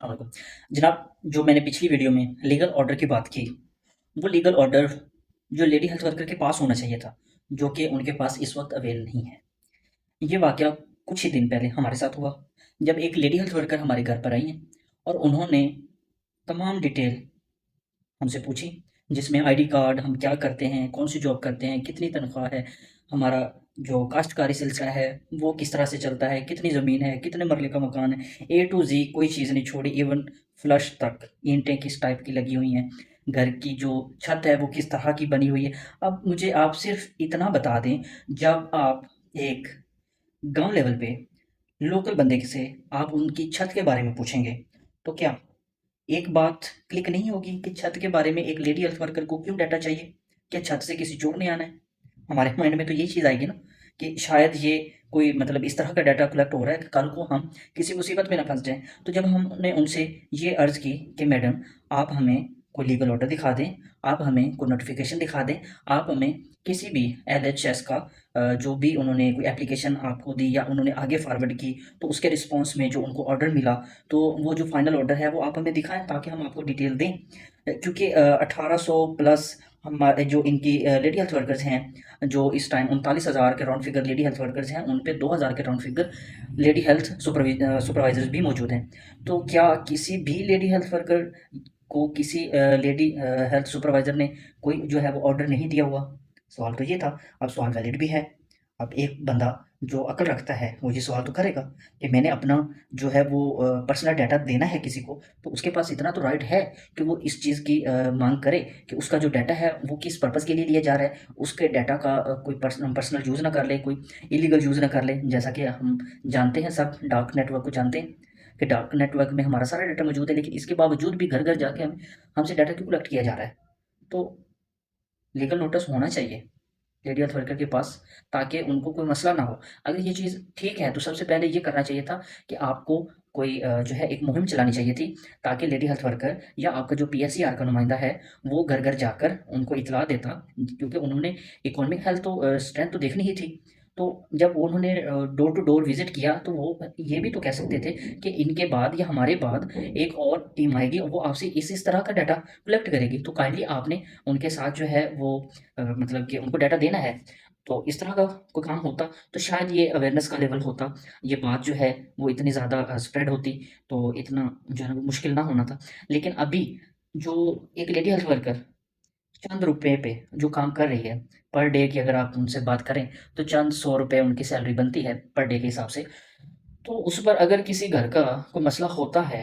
वालेकुम। जनाब, जो मैंने पिछली वीडियो में लीगल ऑर्डर की बात की, वो लीगल ऑर्डर जो लेडी हेल्थ वर्कर के पास होना चाहिए था, जो कि उनके पास इस वक़्त अवेल नहीं है। ये वाक़या कुछ ही दिन पहले हमारे साथ हुआ, जब एक लेडी हेल्थ वर्कर हमारे घर पर आई हैं और उन्होंने तमाम डिटेल हमसे पूछी, जिसमें आईडी कार्ड, हम क्या करते हैं, कौन-सी जॉब करते हैं, कितनी तनख्वाह है, हमारा जो काश्तकारी सिलसिला है, वो किस तरह से चलता है, कितनी ज़मीन है, कितने मरले का मकान है, ए टू ज़ी कोई चीज़ नहीं छोड़ी, इवन फ्लश तक, ईंटें किस टाइप की लगी हुई हैं, घर की जो छत है, वो किस तरह की बनी हुई है। अब मुझे आप सिर्फ़ इतना बता दें, जब आप एक गाँव लेवल पे लोकल बंदे से आप उनकी छत के बारे में पूछेंगे, तो क्या एक बात क्लिक नहीं होगी कि छत के बारे में एक लेडी हेल्थ वर्कर को क्यों डाटा चाहिए? क्या छत से किसी चोर ने आना है? हमारे माइंड में तो यही चीज़ आएगी ना कि शायद ये कोई मतलब इस तरह का डाटा कलेक्ट हो रहा है कि कल को हम किसी मुसीबत में ना फँस जाएँ। तो जब हमने उनसे ये अर्ज़ की कि मैडम, आप हमें कोई लीगल ऑर्डर दिखा दें, आप हमें कोई नोटिफ़िकेशन दिखा दें, आप हमें किसी भी एलएचएस का जो भी उन्होंने कोई एप्लीकेशन आपको दी या उन्होंने आगे फॉरवर्ड की, तो उसके रिस्पॉन्स में जो उनको ऑर्डर मिला, तो वो जो फाइनल ऑर्डर है वो आप हमें दिखाएँ ताकि हम आपको डिटेल दें। क्योंकि 1800 प्लस हमारे जो इनकी लेडी हेल्थ वर्कर्स हैं, जो इस टाइम 39,000 के round figure lady health workers हैं, उन पे 2,000 के round figure lady health supervisors भी मौजूद हैं। तो क्या किसी भी लेडी हेल्थ वर्कर को किसी लेडी हेल्थ सुपरवाइज़र ने कोई जो है वो ऑर्डर नहीं दिया हुआ? सवाल तो ये था। अब सवाल वैलिड भी है। अब एक बंदा जो अक्ल रखता है, वो ये सवाल तो करेगा कि मैंने अपना जो है वो पर्सनल डाटा देना है किसी को, तो उसके पास इतना तो राइट है कि वो इस चीज़ की माँग करे कि उसका जो डाटा है वो किस पर्पज़ के लिए लिया जा रहा है। उसके डाटा का कोई पर्सनल यूज़ ना कर ले, कोई इल्लीगल यूज़ ना कर ले। जैसा कि हम जानते हैं, सब डार्क नेटवर्क को जानते हैं कि डार्क नेटवर्क में हमारा सारा डाटा मौजूद है, लेकिन इसके बावजूद भी घर-घर जाके हमसे डाटा क्यों कलेक्ट किया जा रहा है? तो लीगल नोटिस होना चाहिए लेडी हेल्थ वर्कर के पास, ताकि उनको कोई मसला ना हो। अगर ये चीज़ ठीक है, तो सबसे पहले ये करना चाहिए था कि आपको कोई जो है एक मुहिम चलानी चाहिए थी, ताकि लेडी हेल्थ वर्कर या आपका जो पीएसईआर का नुमाइंदा है, वो घर-घर जाकर उनको इत्तला देता, क्योंकि उन्होंने इकोनॉमिक हेल्थ तो स्ट्रेंथ तो देखनी ही थी। तो जब उन्होंने डोर टू डोर विज़िट किया, तो वो ये भी तो कह सकते थे कि इनके बाद या हमारे बाद एक और टीम आएगी और वो आपसे इस तरह का डाटा कलेक्ट करेगी, तो काइंडली आपने उनके साथ जो है वो मतलब कि उनको डाटा देना है। तो इस तरह का कोई काम होता, तो शायद ये अवेयरनेस का लेवल होता, ये बात जो है वो इतनी ज़्यादा स्प्रेड होती, तो इतना जो है ना वो मुश्किल ना होना था। लेकिन अभी जो एक लेडी हेल्थ वर्कर चंद रुपए पे जो काम कर रही है, पर डे की अगर आप उनसे बात करें, तो चंद 100 रुपए उनकी सैलरी बनती है पर डे के हिसाब से। तो उस पर अगर किसी घर का कोई मसला होता है,